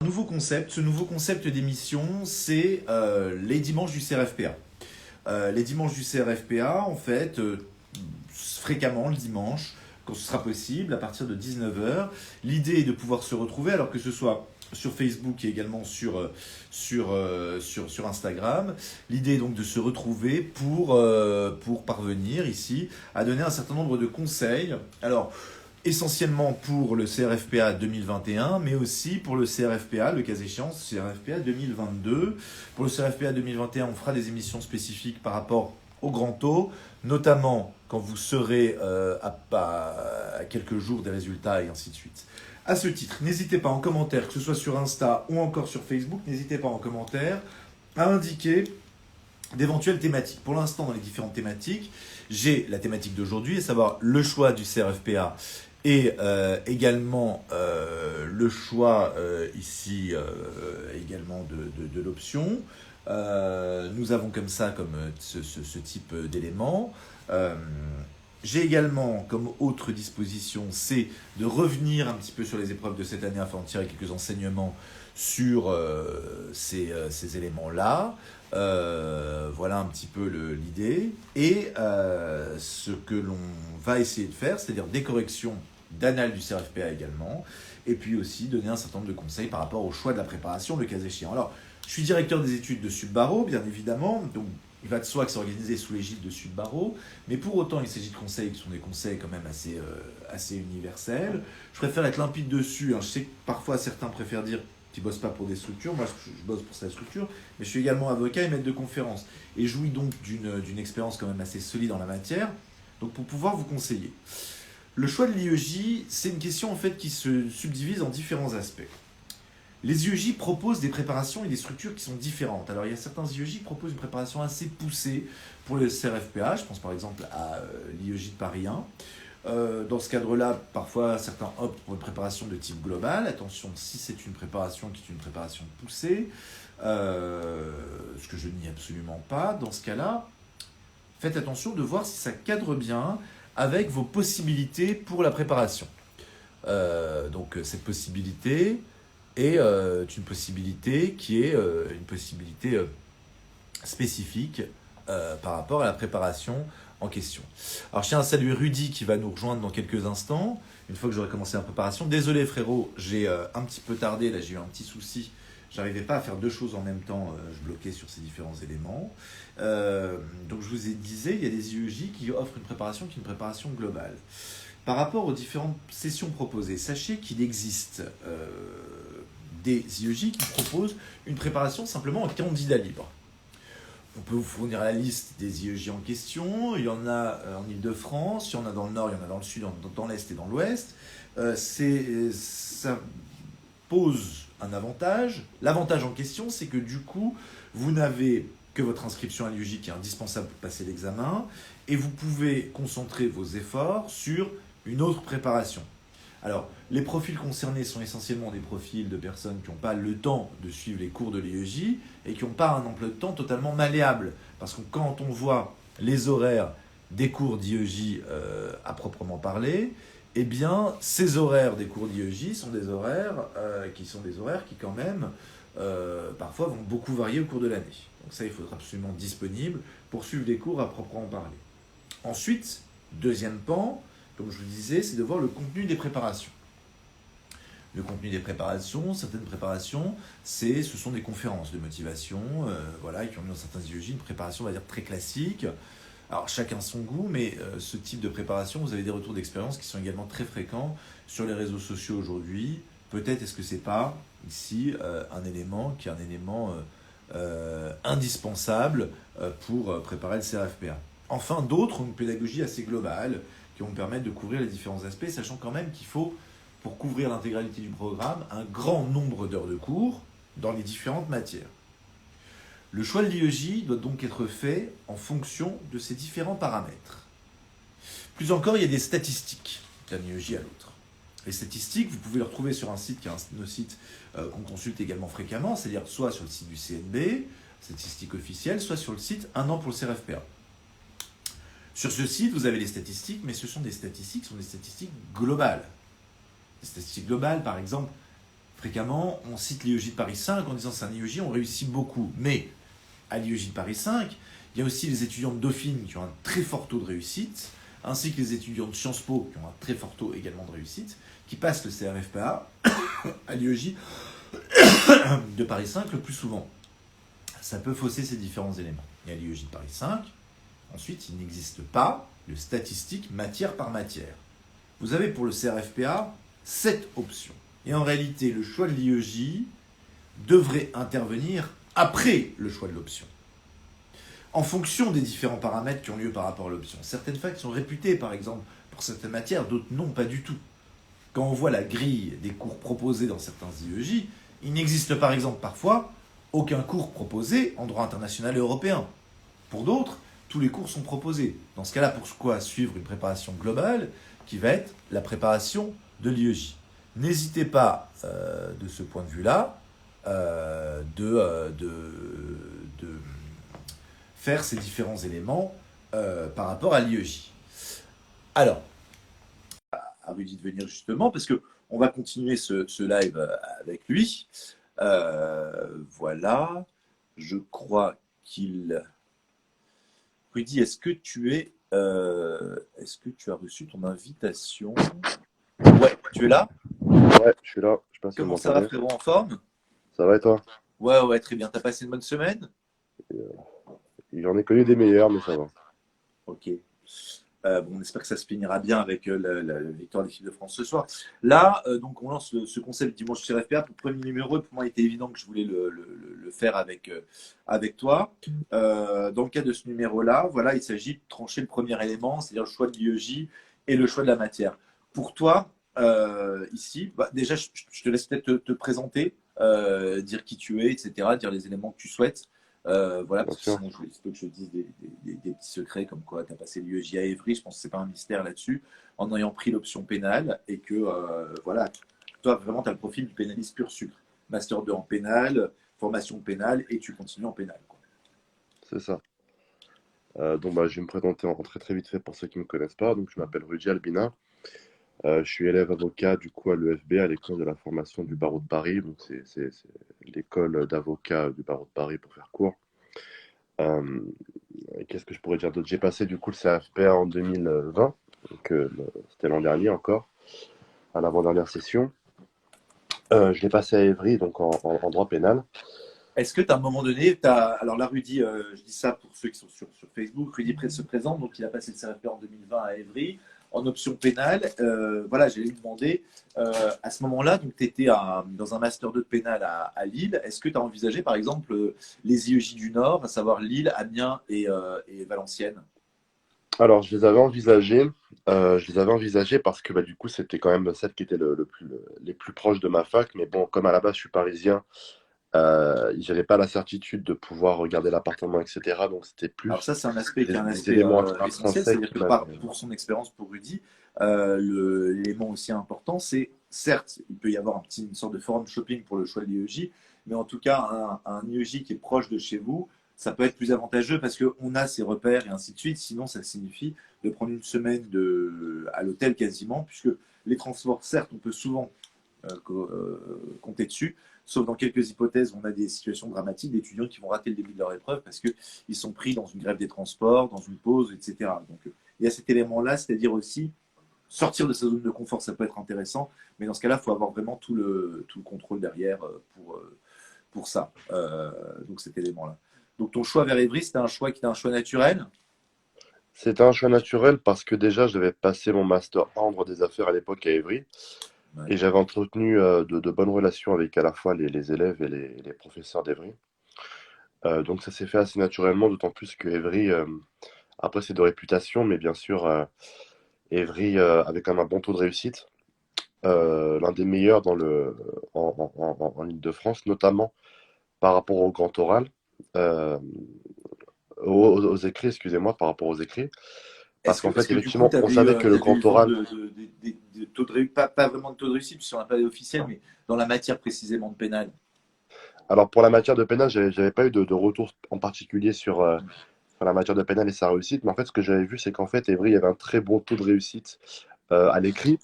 Nouveau concept. Ce nouveau concept d'émission, c'est les dimanches du CRFPA. Les dimanches du CRFPA, en fait, fréquemment le dimanche, quand ce sera possible, à partir de 19h. L'idée est de pouvoir se retrouver, alors que ce soit sur Facebook et également sur Instagram. L'idée est donc de se retrouver pour parvenir ici à donner un certain nombre de conseils. Alors, essentiellement pour le CRFPA 2021, mais aussi pour le CRFPA, le cas échéant, CRFPA 2022. Pour le CRFPA 2021, on fera des émissions spécifiques par rapport au grand taux, notamment quand vous serez à quelques jours des résultats et ainsi de suite. À ce titre, n'hésitez pas en commentaire, que ce soit sur Insta ou encore sur Facebook, n'hésitez pas en commentaire à indiquer d'éventuelles thématiques. Pour l'instant, dans les différentes thématiques, j'ai la thématique d'aujourd'hui, à savoir le choix du CRFPA et également le choix ici également de l'option. Nous avons comme ça, comme ce type d'éléments. J'ai également comme autre disposition, c'est de revenir un petit peu sur les épreuves de cette année afin de tirer quelques enseignements sur ces éléments-là. Voilà un petit peu l'idée. Et ce que l'on va essayer de faire, c'est-à-dire des corrections d'annales du CRFPA également, et puis aussi donner un certain nombre de conseils par rapport au choix de la préparation, le cas échéant. Alors, je suis directeur des études de Sud-Barreau, bien évidemment, donc il va de soi que c'est organisé sous l'égide de Sud-Barreau, mais pour autant, il s'agit de conseils qui sont des conseils quand même assez universels. Je préfère être limpide dessus, hein. Je sais que parfois certains préfèrent dire qui ne bosse pas pour des structures, moi je bosse pour cette structure, mais je suis également avocat et maître de conférence, et jouis donc d'une expérience quand même assez solide en la matière, donc pour pouvoir vous conseiller. Le choix de l'IEJ, c'est une question en fait qui se subdivise en différents aspects. Les IEJ proposent des préparations et des structures qui sont différentes. Alors il y a certains IEJ qui proposent une préparation assez poussée pour le CRFPA, je pense par exemple à l'IEJ de Paris 1. Dans ce cadre-là, parfois certains optent pour une préparation de type global. Attention, si c'est une préparation qui est une préparation poussée, ce que je nie absolument pas, dans ce cas-là, faites attention de voir si ça cadre bien avec vos possibilités pour la préparation. Donc cette possibilité est une possibilité qui est une possibilité spécifique par rapport à la préparation en question. Alors je tiens à saluer Rudy qui va nous rejoindre dans quelques instants, une fois que j'aurai commencé la préparation. Désolé frérot, j'ai un petit peu tardé, là j'ai eu un petit souci. J'arrivais pas à faire deux choses en même temps, je bloquais sur ces différents éléments. Donc je vous ai dit, il y a des IEJ qui offrent une préparation qui est une préparation globale. Par rapport aux différentes sessions proposées, sachez qu'il existe des IEJ qui proposent une préparation simplement en candidat libre. On peut vous fournir la liste des IEJ en question. Il y en a en Ile-de-France, il y en a dans le Nord, il y en a dans le Sud, dans l'Est et dans l'Ouest. Ça pose un avantage. L'avantage en question, c'est que du coup, vous n'avez que votre inscription à l'IEJ qui est indispensable pour passer l'examen, et vous pouvez concentrer vos efforts sur une autre préparation. Alors, les profils concernés sont essentiellement des profils de personnes qui n'ont pas le temps de suivre les cours de l'IEJ et qui n'ont pas un emploi de temps totalement malléable. Parce que quand on voit les horaires des cours d'IEJ à proprement parler, eh bien, ces horaires des cours d'IEJ sont des horaires qui quand même, parfois, vont beaucoup varier au cours de l'année. Donc ça, il faut être absolument disponible pour suivre des cours à proprement parler. Ensuite, deuxième pan, comme je vous le disais, c'est de voir le contenu des préparations. Le contenu des préparations, certaines préparations, ce sont des conférences de motivation, qui ont mis dans certains IEJ une préparation, on va dire, très classique. Alors, chacun son goût, mais ce type de préparation, vous avez des retours d'expérience qui sont également très fréquents sur les réseaux sociaux aujourd'hui. Peut-être est-ce que c'est pas, ici, un élément qui est un élément indispensable pour préparer le CRFPA. Enfin, d'autres ont une pédagogie assez globale, qui vont permettre de couvrir les différents aspects, sachant quand même qu'il faut, pour couvrir l'intégralité du programme, un grand nombre d'heures de cours dans les différentes matières. Le choix de l'IEJ doit donc être fait en fonction de ces différents paramètres. Plus encore, il y a des statistiques d'un IEJ à l'autre. Les statistiques, vous pouvez les retrouver sur un site qui est un site qu'on consulte également fréquemment, c'est-à-dire soit sur le site du CNB, statistiques officielles, soit sur le site Un an pour le CRFPA. Sur ce site, vous avez les statistiques, mais ce sont des statistiques globales. Les statistiques globales, par exemple, Fréquemment, on cite l'IEJ de Paris 5 en disant c'est un IEJ, on réussit beaucoup. Mais à l'IEJ de Paris 5, il y a aussi les étudiants de Dauphine qui ont un très fort taux de réussite, ainsi que les étudiants de Sciences Po qui ont un très fort taux également de réussite, qui passent le CRFPA à l'IEJ de Paris 5 le plus souvent. Ça peut fausser ces différents éléments. Et à l'IEJ de Paris 5, ensuite, il n'existe pas de statistiques matière par matière. Vous avez pour le CRFPA 7 options. Et en réalité, le choix de l'IEJ devrait intervenir après le choix de l'option. En fonction des différents paramètres qui ont lieu par rapport à l'option. Certaines facs sont réputées, par exemple, pour certaines matières, d'autres non, pas du tout. Quand on voit la grille des cours proposés dans certains IEJ, il n'existe par exemple parfois aucun cours proposé en droit international et européen. Pour d'autres, tous les cours sont proposés. Dans ce cas-là, pourquoi suivre une préparation globale qui va être la préparation de l'IEJ? N'hésitez pas, de ce point de vue-là, de faire ces différents éléments par rapport à l'IEJ. Alors, à Rudy de venir justement, parce que on va continuer ce live avec lui. Voilà, je crois qu'il... Rudy, est-ce que tu as reçu ton invitation? Ouais, tu es là? Ouais, je suis là, je sais pas si vous Comment ça va, m'entendez. frérot, en forme? Ça va et toi? Ouais, ouais, très bien. T'as passé une bonne semaine? J'en ai connu des meilleurs, mais ça va. Ok. Bon, on espère que ça se finira bien avec la victoire de l'équipe de France ce soir. Là, donc, on lance ce concept dimanche sur FPA. Pour le premier numéro, pour moi, il était évident que je voulais le faire avec toi. Dans le cas de ce numéro-là, voilà, il s'agit de trancher le premier élément, c'est-à-dire le choix de l'IEJ et le choix de la matière. Pour toi, ici, bah, déjà, je te laisse peut-être te présenter, dire qui tu es, etc., dire les éléments que tu souhaites. Voilà, Bien parce que sûr. sinon, il se peut que je dise des petits secrets comme quoi tu as passé l'UEJ à Évry. Je pense que c'est pas un mystère là-dessus, en ayant pris l'option pénale et que, voilà, toi, vraiment, tu as le profil du pénaliste pur sucre. Master 2 en pénal, formation pénale et tu continues en pénal, quoi. C'est ça. Donc bah, je vais me présenter en très très vite fait pour ceux qui ne me connaissent pas. Donc je m'appelle Rudy Albina. Je suis élève avocat du coup à l'EFB, à l'école de la formation du barreau de Paris. Donc c'est l'école d'avocats du barreau de Paris pour faire court. Euh, Qu'est-ce que je pourrais dire d'autre? J'ai passé du coup le CFPA en 2020, donc c'était l'an dernier encore, à l'avant-dernière session. Je l'ai passé à Évry, donc en droit pénal. Est-ce que tu à un moment donné, alors là, Rudy, je dis ça pour ceux qui sont sur Facebook, Rudy se présente, donc il a passé le CRFP en 2020 à Évry, en option pénale. Voilà, j'allais lui demander, à ce moment-là, donc tu étais dans un master 2 de pénal à Lille. Est-ce que tu as envisagé, par exemple, les IEJ du Nord, à savoir Lille, Amiens et Valenciennes? Alors, je les avais envisagés parce que bah, du coup, c'était quand même celles qui étaient les plus proches de ma fac. Mais bon, comme à la base, je suis parisien, j'avais pas la certitude de pouvoir regarder l'appartement, etc. Donc, c'était Alors plus ça, c'est un aspect qui est un des aspect éléments essentiel, intrinsèques c'est-à-dire qui que m'avaient. pour son expérience, pour Rudy, l'élément aussi important, c'est certes, il peut y avoir une sorte de forum shopping pour le choix de l'IEJ, mais en tout cas, un IEJ qui est proche de chez vous, ça peut être plus avantageux parce qu'on a ses repères et ainsi de suite. Sinon, ça signifie de prendre une semaine à l'hôtel quasiment, puisque les transports, certes, on peut souvent compter dessus. Sauf dans quelques hypothèses, on a des situations dramatiques d'étudiants qui vont rater le début de leur épreuve parce qu'ils sont pris dans une grève des transports, dans une pause, etc. Donc il y a cet élément-là, c'est-à-dire aussi sortir de sa zone de confort, ça peut être intéressant, mais dans ce cas-là, il faut avoir vraiment tout le contrôle derrière pour ça. Donc cet élément-là. Donc ton choix vers Évry, c'était un choix qui était un choix naturel. C'était un choix naturel parce que déjà, je devais passer mon master en droit des affaires à l'époque à Évry. Ouais. Et j'avais entretenu de bonnes relations avec à la fois les élèves et les professeurs d'Evry. Donc ça s'est fait assez naturellement, d'autant plus que Evry, après c'est de réputation, mais bien sûr, Evry avait quand même un bon taux de réussite, l'un des meilleurs en Île-de-France, notamment par rapport au grand oral, euh, aux écrits, excusez-moi, par rapport aux écrits. Parce qu'en Est-ce fait, que du coup, effectivement, on savait que le t'avais eu grand vent oral. de taux de réussite, pas vraiment de taux de réussite, puisqu'on n'a pas d'officiel, mais dans la matière précisément de pénal. Alors pour la matière de pénal, j'avais pas eu de retour en particulier sur la matière de pénal et sa réussite, mais en fait, ce que j'avais vu, c'est qu'en fait, Evry avait un très bon taux de réussite à l'écrit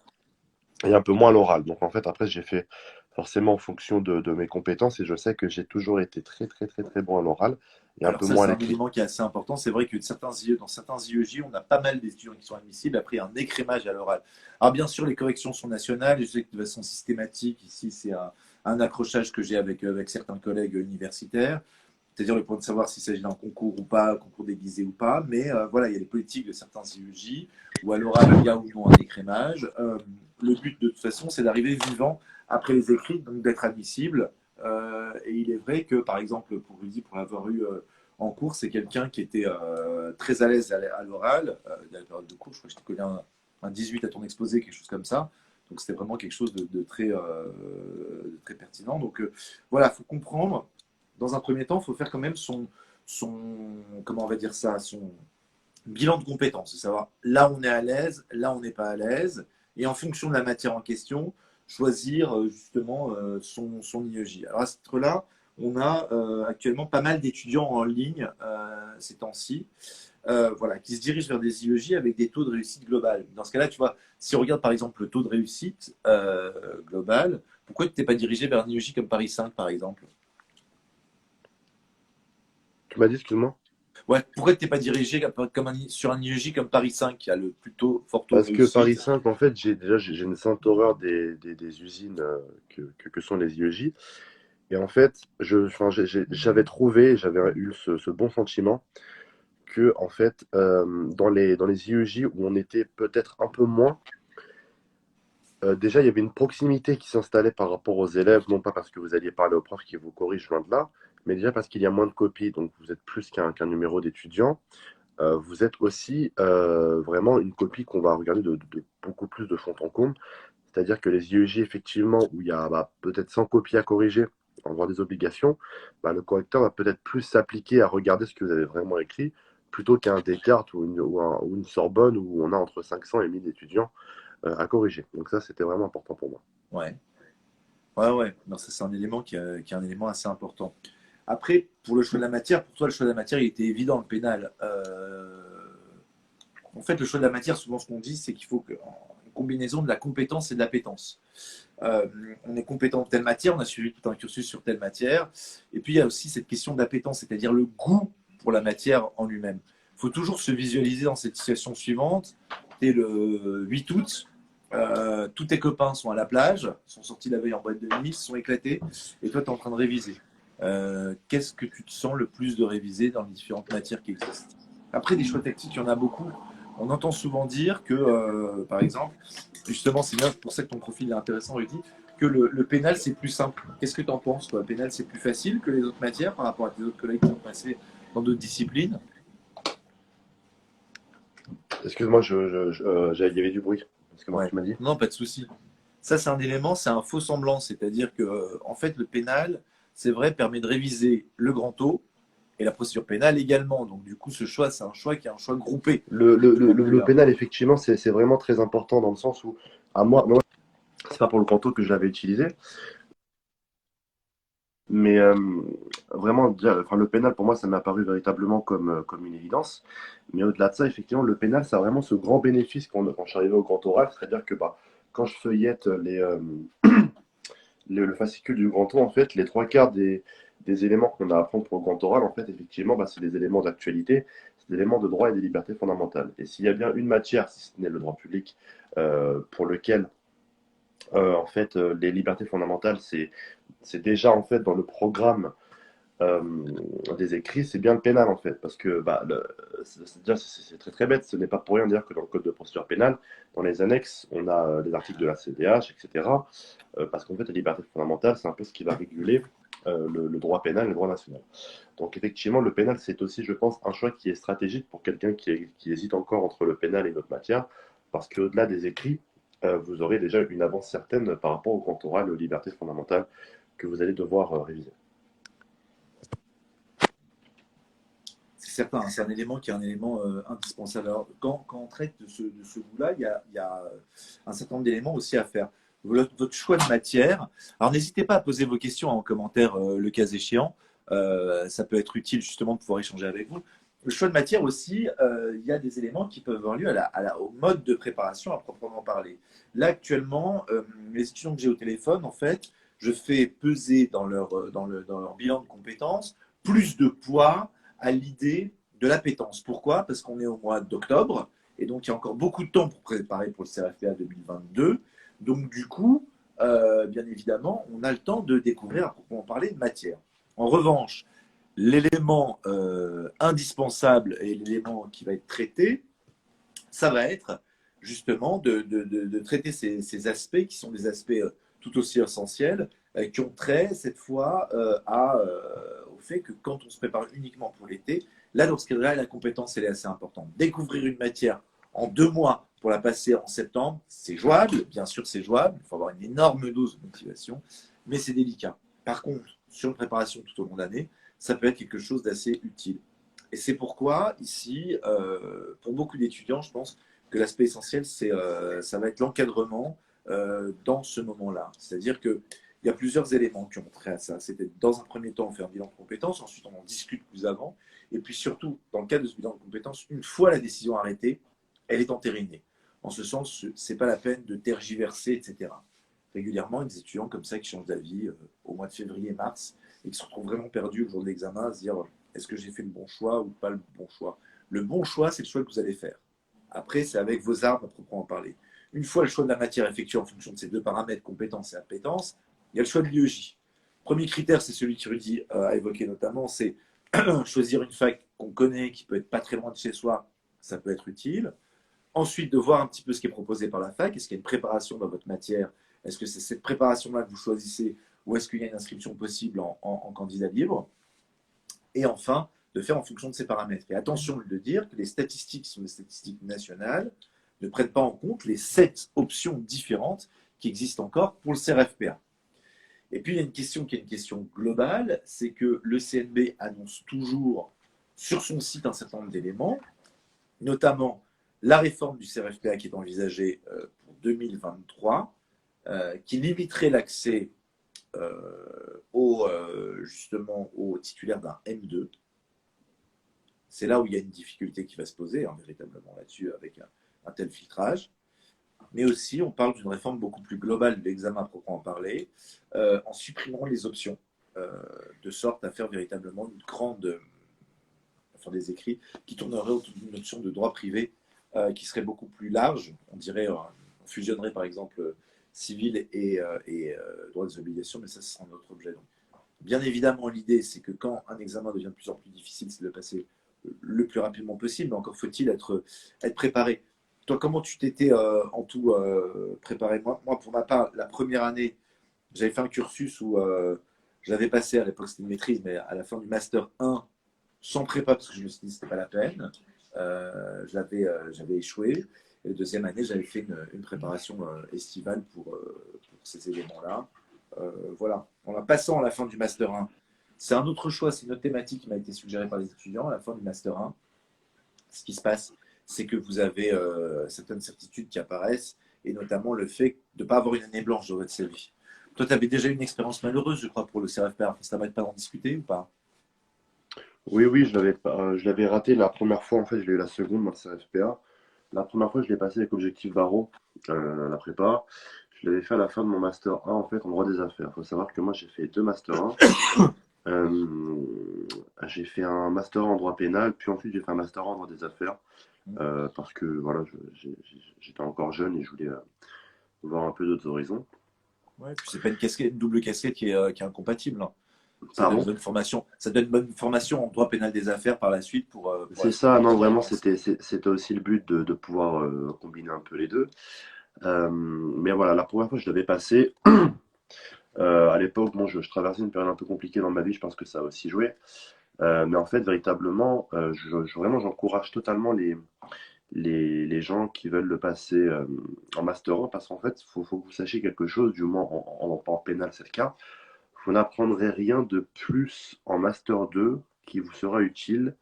et un peu moins à l'oral. Donc en fait, après, j'ai fait forcément en fonction de mes compétences et je sais que j'ai toujours été très, très, très, très bon à l'oral et un Alors peu ça, moins à c'est un l'écrit. élément qui est assez important. C'est vrai que dans certains IEJ, on a pas mal d'étudiants qui sont admissibles. Après, il y a un écrémage à l'oral. Alors bien sûr, les corrections sont nationales. Et je sais que de façon systématique, ici, c'est un accrochage que j'ai avec certains collègues universitaires. C'est-à-dire le point de savoir s'il s'agit d'un concours ou pas, un concours déguisé ou pas. Mais voilà, il y a les politiques de certains IEJ où à l'oral, il y a ou non un écrémage. Le but, de toute façon, c'est d'arriver vivant après les écrits, donc d'être admissible. Et il est vrai que, par exemple, pour Rudy, pour l'avoir eu en cours, c'est quelqu'un qui était très à l'aise à l'oral. Dans la période de cours, je crois que je te connais un 18 à ton exposé, quelque chose comme ça. Donc c'était vraiment quelque chose de très pertinent. Donc voilà, il faut comprendre dans un premier temps, il faut faire quand même comment on va dire ça, son bilan de compétences, savoir là on est à l'aise, là on n'est pas à l'aise, et en fonction de la matière en question, choisir justement son IEJ. Alors à ce titre-là, on a actuellement pas mal d'étudiants en ligne ces temps-ci, voilà, qui se dirigent vers des IEJ avec des taux de réussite global. Dans ce cas-là, tu vois, si on regarde par exemple le taux de réussite global, pourquoi tu t'es pas dirigé vers un IEJ comme Paris 5 par exemple? Tu m'as dit, excuse-moi? Ouais, pourquoi tu t'es pas dirigé sur un IEJ comme Paris 5 qui a le plutôt fort taux de Parce que Paris réussite? 5, en fait, j'ai une sainte horreur des usines que sont les IEJ. Et en fait, enfin, j'avais trouvé, j'avais eu ce bon sentiment que, en fait, dans les IEJ où on était peut-être un peu moins, déjà, il y avait une proximité qui s'installait par rapport aux élèves, non pas parce que vous alliez parler au prof qui vous corrige loin de là, mais déjà parce qu'il y a moins de copies, donc vous êtes plus qu'un numéro d'étudiant. Vous êtes aussi vraiment une copie qu'on va regarder de beaucoup plus de fond en comble. C'est-à-dire que les IEJ, effectivement, où il y a peut-être 100 copies à corriger, en voie des obligations, le correcteur va peut-être plus s'appliquer à regarder ce que vous avez vraiment écrit, plutôt qu'un Descartes ou une Sorbonne où on a entre 500 et 1000 étudiants à corriger. Donc ça, c'était vraiment important pour moi. Ouais, ouais, ouais. Non, ça c'est un élément qui est un élément assez important. Après, pour le choix de la matière, pour toi le choix de la matière, il était évident, le pénal. En fait, le choix de la matière, souvent ce qu'on dit, c'est qu'il faut une combinaison de la compétence et de l'appétence. Euh, on est compétent en telle matière, on a suivi tout un cursus sur telle matière. Et puis il y a aussi cette question d'appétence, c'est-à-dire le goût pour la matière en lui-même. Il faut toujours se visualiser dans cette situation suivante. C'est le 8 août, tous tes copains sont à la plage, sont sortis la veille en boîte de nuit, se sont éclatés, et toi tu es en train de réviser. Qu'est-ce que tu te sens le plus de réviser dans les différentes matières qui existent? Après, des choix tactiques, il y en a beaucoup. On entend souvent dire que, par exemple, justement, c'est bien pour ça que ton profil est intéressant, Rudy, que le pénal, c'est plus simple. Qu'est-ce que tu en penses, toi? Le pénal, c'est plus facile que les autres matières par rapport à tes autres collègues qui ont passé dans d'autres disciplines? Excuse-moi, il y avait du bruit. Excuse-moi, Ouais. tu m'as dit? Non, pas de souci. Ça, c'est un élément, c'est un faux semblant. C'est-à-dire que, en fait, le pénal, c'est vrai, permet de réviser le grand O et la procédure pénale également. Donc, du coup, ce choix, c'est un choix qui est un choix groupé Le, de ce le, point le, de le vue-là. pénal, effectivement, c'est vraiment très important dans le sens où, moi, c'est pas pour le canto que je l'avais utilisé, mais vraiment, enfin, le pénal, pour moi, ça m'est apparu véritablement comme une évidence. Mais au-delà de ça, effectivement, le pénal, ça a vraiment ce grand bénéfice quand je suis arrivé au grand oral, c'est-à-dire que quand je feuillette le fascicule du grand tour, en fait, les trois quarts des éléments qu'on a à apprendre pour le grand oral, en fait, effectivement, c'est des éléments d'actualité, c'est des éléments de droit et des libertés fondamentales. Et s'il y a bien une matière, si ce n'est le droit public, pour lequel, en fait, les libertés fondamentales, c'est déjà, en fait, dans le programme euh, des écrits, c'est bien le pénal en fait, parce que c'est très très bête, ce n'est pas pour rien dire que dans le code de procédure pénale, dans les annexes, on a les articles de la CDH, etc. Parce qu'en fait, la liberté fondamentale, c'est un peu ce qui va réguler le droit pénal et le droit national. Donc effectivement, le pénal, c'est aussi, je pense, un choix qui est stratégique pour quelqu'un qui hésite encore entre le pénal et une autre matière, parce qu'au-delà des écrits, vous aurez déjà une avance certaine par rapport au grand oral, aux libertés fondamentales que vous allez devoir réviser. C'est certain, hein, c'est un élément qui est un élément indispensable. Alors, quand on traite de ce goût-là, il y a un certain nombre d'éléments aussi à faire. Votre choix de matière. Alors, n'hésitez pas à poser vos questions en commentaire le cas échéant. Ça peut être utile justement de pouvoir échanger avec vous. Le choix de matière aussi, il y a des éléments qui peuvent avoir lieu au mode de préparation à proprement parler. Là, actuellement, les étudiants que j'ai au téléphone, en fait, je fais peser dans leur bilan de compétences plus de poids à l'idée de l'appétence. Pourquoi? Parce qu'on est au mois d'octobre, et donc il y a encore beaucoup de temps pour préparer pour le CRFPA 2022. Donc du coup, bien évidemment, on a le temps de découvrir à proprement parler de matière. En revanche, l'élément indispensable et l'élément qui va être traité, ça va être justement de traiter ces aspects qui sont des aspects tout aussi essentiels, qui ont trait cette fois au fait que quand on se prépare uniquement pour l'été, là dans ce cas-là, la compétence elle est assez importante. Découvrir une matière en 2 mois pour la passer en septembre, c'est jouable, bien sûr c'est jouable, il faut avoir une énorme dose de motivation, mais c'est délicat. Par contre, sur une préparation tout au long de l'année, ça peut être quelque chose d'assez utile. Et c'est pourquoi, ici, pour beaucoup d'étudiants, je pense que l'aspect essentiel, ça va être l'encadrement dans ce moment-là. C'est-à-dire qu'il y a plusieurs éléments qui ont trait à ça. C'était dans un premier temps, on fait un bilan de compétences, ensuite on en discute plus avant, et puis surtout, dans le cadre de ce bilan de compétences, une fois la décision arrêtée, elle est entérinée. En ce sens, c'est pas la peine de tergiverser, etc. Régulièrement, il y a des étudiants comme ça qui changent d'avis au mois de février-mars et qui se retrouvent vraiment perdus au jour de l'examen à se dire est-ce que j'ai fait le bon choix ou pas le bon choix. Le bon choix, c'est le choix que vous allez faire. Après, c'est avec vos armes à proprement parler. Une fois le choix de la matière effectué en fonction de ces deux paramètres, compétence et appétence, il y a le choix de l'IEJ. Premier critère, c'est celui que Rudy a évoqué notamment, c'est choisir une fac qu'on connaît, qui peut être pas très loin de chez soi, ça peut être utile. Ensuite, de voir un petit peu ce qui est proposé par la fac. Est-ce qu'il y a une préparation dans votre matière? Est-ce que c'est cette préparation-là que vous choisissez ou est-ce qu'il y a une inscription possible en candidat libre? Et enfin, de faire en fonction de ces paramètres. Et attention de dire que les statistiques sont des statistiques nationales, ne prennent pas en compte les 7 options différentes qui existent encore pour le CRFPA. Et puis, il y a une question qui est une question globale, c'est que le CNB annonce toujours sur son site un certain nombre d'éléments, notamment la réforme du CRFPA qui est envisagée pour 2023, qui limiterait l'accès justement aux titulaires d'un M2. C'est là où il y a une difficulté qui va se poser véritablement là-dessus avec un tel filtrage. Mais aussi, on parle d'une réforme beaucoup plus globale de l'examen à proprement parler, en supprimant les options, de sorte à faire véritablement une grande, enfin des écrits qui tourneraient autour d'une notion de droit privé qui serait beaucoup plus large. On dirait, on fusionnerait par exemple civil et droits des obligations, mais ça, ce sera un autre objet. Donc, bien évidemment, l'idée, c'est que quand un examen devient de plus en plus difficile, c'est de le passer le plus rapidement possible, mais encore faut-il être préparé. Toi, comment tu t'étais en tout préparé? Moi, pour ma part, la première année, j'avais fait un cursus où j'avais passé, à l'époque c'était une maîtrise, mais à la fin du Master 1, sans prépa, parce que je me suis dit que c'était pas la peine, j'avais échoué. Et la deuxième année, j'avais fait une préparation estivale pour ces éléments-là. Voilà. En passant à la fin du Master 1, c'est un autre choix, c'est une autre thématique qui m'a été suggérée par les étudiants. À la fin du Master 1, ce qui se passe, c'est que vous avez certaines certitudes qui apparaissent, et notamment le fait de ne pas avoir une année blanche dans votre série. Toi, tu avais déjà eu une expérience malheureuse, je crois, pour le CRFPA. Ça ne pas d'en discuter ou pas? Oui, oui, je l'avais raté la première fois, en fait, je l'ai eu la seconde, moi, le CRFPA. La première fois, je l'ai passé avec objectif barreau, la prépa. Je l'avais fait à la fin de mon master 1, en fait, en droit des affaires. Il faut savoir que moi, j'ai fait deux master 1. Euh, j'ai fait un master 1 en droit pénal, puis ensuite, j'ai fait un master 1 en droit des affaires, parce que, voilà, j'étais encore jeune et je voulais voir un peu d'autres horizons. Ouais, puis c'est pas une double casquette qui est incompatible, hein. Ça donne une Pardon? bonne formation. Ça donne une bonne formation en droit pénal des affaires par la suite pour C'est la suite de ça, votre non, vraiment, expérience. c'était aussi le but de pouvoir combiner un peu les deux. Mais voilà, la première fois, je l'avais passé. À l'époque, bon, je traversais une période un peu compliquée dans ma vie, je pense que ça a aussi joué. Mais en fait, véritablement, vraiment, j'encourage totalement les gens qui veulent le passer en Master 1, parce qu'en fait, faut que vous sachiez quelque chose, du moins en pénal, c'est le cas. Vous n'apprendrez rien de plus en Master 2 qui vous sera utile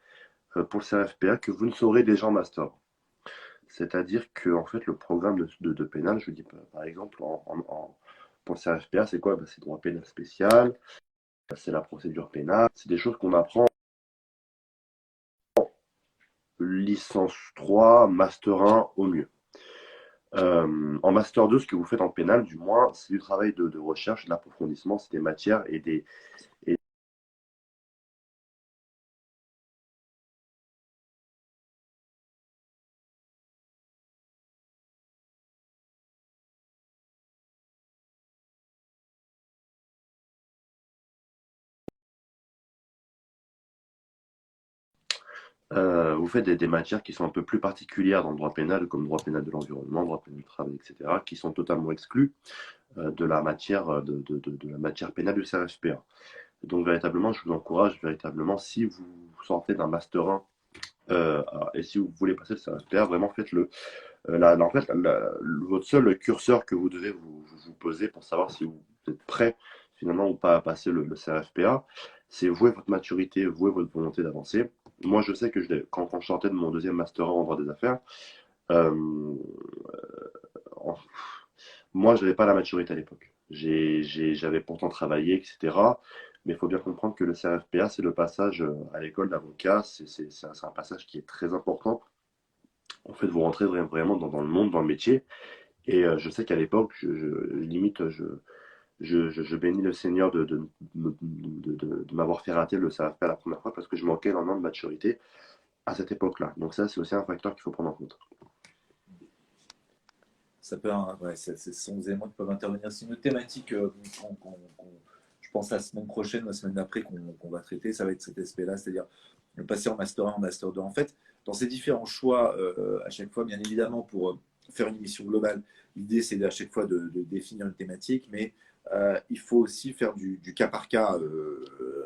pour le CRFPA que vous ne saurez déjà en Master 1. C'est-à-dire que en fait, le programme de pénal, je dis par exemple, pour le CRFPA, c'est quoi? C'est droit pénal spécial, c'est la procédure pénale, c'est des choses qu'on apprend licence 3, master 1 au mieux. En Master 2, ce que vous faites en pénal, du moins, c'est du travail de recherche, de l'approfondissement, c'est des matières et vous faites des matières qui sont un peu plus particulières dans le droit pénal, comme droit pénal de l'environnement, droit pénal du travail, etc., qui sont totalement exclus de la matière, de la matière pénale du CRFPA. Donc véritablement, je vous encourage véritablement, si vous sortez d'un Master 1 et si vous voulez passer le CRFPA, vraiment faites-le. En fait, votre seul curseur que vous devez vous poser pour savoir si vous êtes prêt finalement ou pas à passer le CRFPA, c'est vous et votre maturité, vous et votre volonté d'avancer. Moi, je sais que quand je sortais de mon deuxième master en droit des affaires, euh, en- moi, je n'avais pas la maturité à l'époque. J'avais pourtant travaillé, etc. Mais il faut bien comprendre que le CRFPA, c'est le passage à l'école d'avocat. C'est un passage qui est très important. En fait, vous rentrez vraiment dans le monde, dans le métier. Et je sais qu'à l'époque, limite, je bénis le Seigneur de m'avoir fait rater le CRFP la première fois parce que je manquais énormément de maturité à cette époque-là. Donc ça, c'est aussi un facteur qu'il faut prendre en compte. Ça peut, ouais, ce sont des éléments qui peuvent intervenir. C'est une thématique, je pense, la semaine prochaine, la semaine d'après, qu'on va traiter. Ça va être cet aspect-là, c'est-à-dire le passer en Master 1, en Master 2. En fait, dans ces différents choix, à chaque fois, bien évidemment, pour faire une mission globale, l'idée, c'est à chaque fois de définir une thématique, mais il faut aussi faire du cas par cas.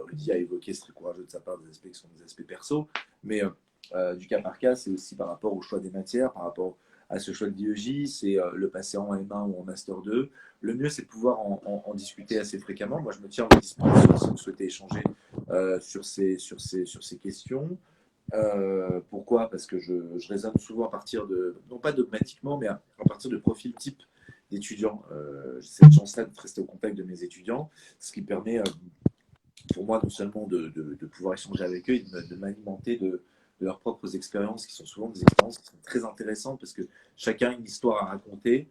Rudy a évoqué, c'est très courageux de sa part, des aspects qui sont des aspects perso, mais du cas par cas, c'est aussi par rapport au choix des matières, par rapport à ce choix de l'IEJ, c'est le passer en M1 ou en Master 2. Le mieux, c'est de pouvoir en discuter assez fréquemment. Moi, je me tiens à votre disposition si vous souhaitez échanger sur ces questions. Pourquoi? Parce que je raisonne souvent à partir de, non pas dogmatiquement, mais à partir de profils type d'étudiants. J'ai cette chance-là de rester au contact de mes étudiants, ce qui permet pour moi non seulement de pouvoir échanger avec eux et de m'alimenter de leurs propres expériences, qui sont souvent des expériences qui sont très intéressantes parce que chacun a une histoire à raconter,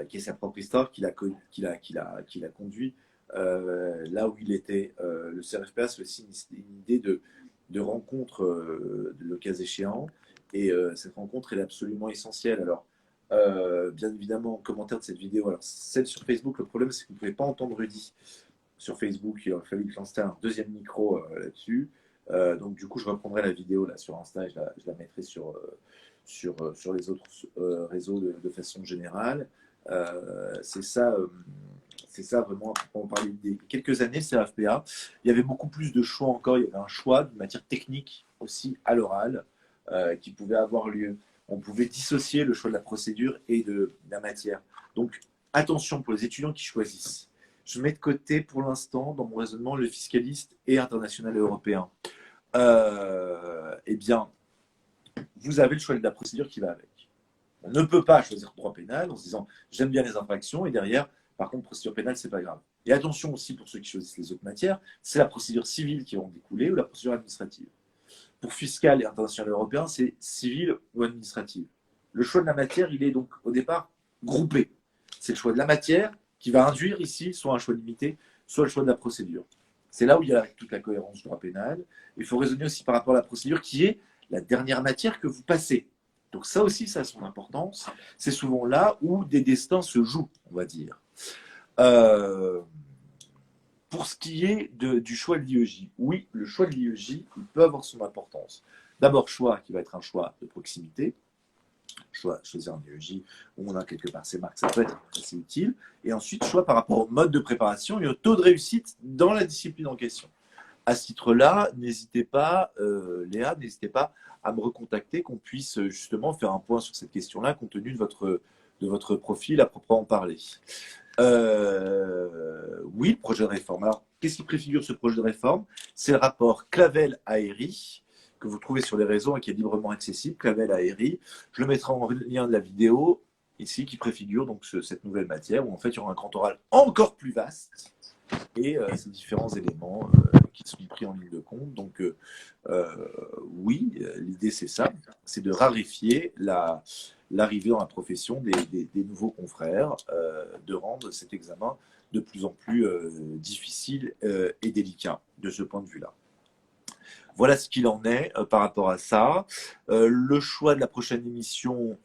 qui est sa propre histoire, qui l'a conduit là où il était. Le CRFPA, c'est aussi une idée de rencontre, le cas échéant, et cette rencontre, elle est absolument essentielle. Alors, bien évidemment, en commentaire de cette vidéo, alors celle sur Facebook, le problème, c'est que vous ne pouvez pas entendre Rudy sur Facebook. Il aurait fallu que j'installe un deuxième micro là-dessus. Donc du coup, je reprendrai la vidéo là sur Insta et je la mettrai sur les autres réseaux de façon générale. C'est ça. C'est ça vraiment, on parlait des quelques années, le CRFPA, il y avait beaucoup plus de choix encore, il y avait un choix de matière technique aussi à l'oral qui pouvait avoir lieu. On pouvait dissocier le choix de la procédure et de la matière. Donc attention pour les étudiants qui choisissent. Je mets de côté pour l'instant, dans mon raisonnement, le fiscaliste et international et européen. Eh bien, vous avez le choix de la procédure qui va avec. On ne peut pas choisir droit pénal en se disant j'aime bien les infractions et derrière, par contre, procédure pénale, c'est pas grave. Et attention aussi pour ceux qui choisissent les autres matières, c'est la procédure civile qui va en découler ou la procédure administrative. Pour fiscal et international et européen, c'est civil ou administrative. Le choix de la matière, il est donc au départ groupé. C'est le choix de la matière qui va induire ici soit un choix limité, soit le choix de la procédure. C'est là où il y a toute la cohérence du droit pénal. Il faut raisonner aussi par rapport à la procédure qui est la dernière matière que vous passez. Donc ça aussi, ça a son importance. C'est souvent là où des destins se jouent, on va dire. Euh, pour ce qui est du choix de l'IEJ, oui, le choix de l'IEJ, il peut avoir son importance. D'abord, choix qui va être un choix de proximité. Choisir un IEJ où on a quelque part ces marques, ça peut être assez utile. Et ensuite, choix par rapport au mode de préparation et au taux de réussite dans la discipline en question. À ce titre-là, n'hésitez pas, Léa, n'hésitez pas à me recontacter, qu'on puisse justement faire un point sur cette question-là, compte tenu de votre profil à proprement parler. Oui, le projet de réforme. Alors, qu'est-ce qui préfigure ce projet de réforme? C'est le rapport Clavel-Aéry, que vous trouvez sur les réseaux et qui est librement accessible, Clavel-Aéry. Je le mettrai en lien de la vidéo ici, qui préfigure donc cette nouvelle matière, où en fait il y aura un grand oral encore plus vaste et ces différents éléments qui sont pris en ligne de compte. Donc oui, l'idée c'est ça, c'est de raréfier l'arrivée dans la profession des nouveaux confrères, de rendre cet examen de plus en plus difficile et délicat de ce point de vue-là. Voilà ce qu'il en est par rapport à ça. Le choix de la prochaine émission,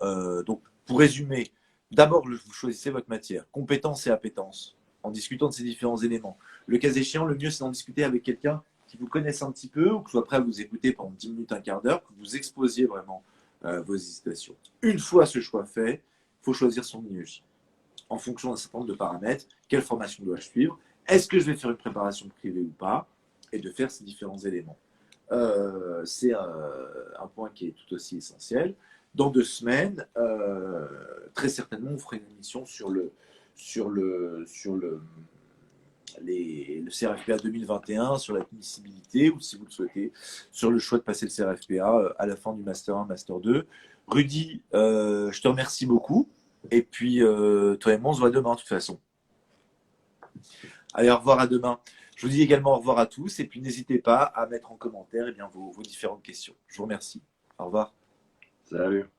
donc pour résumer, d'abord vous choisissez votre matière, compétences et appétences, en discutant de ces différents éléments. Le cas échéant, le mieux c'est d'en discuter avec quelqu'un qui vous connaisse un petit peu, ou que soit prêt à vous écouter pendant 10 minutes, un quart d'heure, que vous exposiez vraiment vos hésitations. Une fois ce choix fait, il faut choisir son IEJ en fonction d'un certain nombre de paramètres. Quelle formation dois-je suivre? Est-ce que je vais faire une préparation privée ou pas? Et de faire ces différents éléments. C'est un point qui est tout aussi essentiel. Dans 2 semaines, très certainement, on fera une émission sur le CRFPA 2021, sur l'admissibilité, ou si vous le souhaitez, sur le choix de passer le CRFPA à la fin du Master 1, Master 2. Rudy, je te remercie beaucoup. Et puis, toi et moi, on se voit demain, de toute façon. Allez, au revoir, à demain. Je vous dis également au revoir à tous. Et puis, n'hésitez pas à mettre en commentaire vos différentes questions. Je vous remercie. Au revoir. Salut.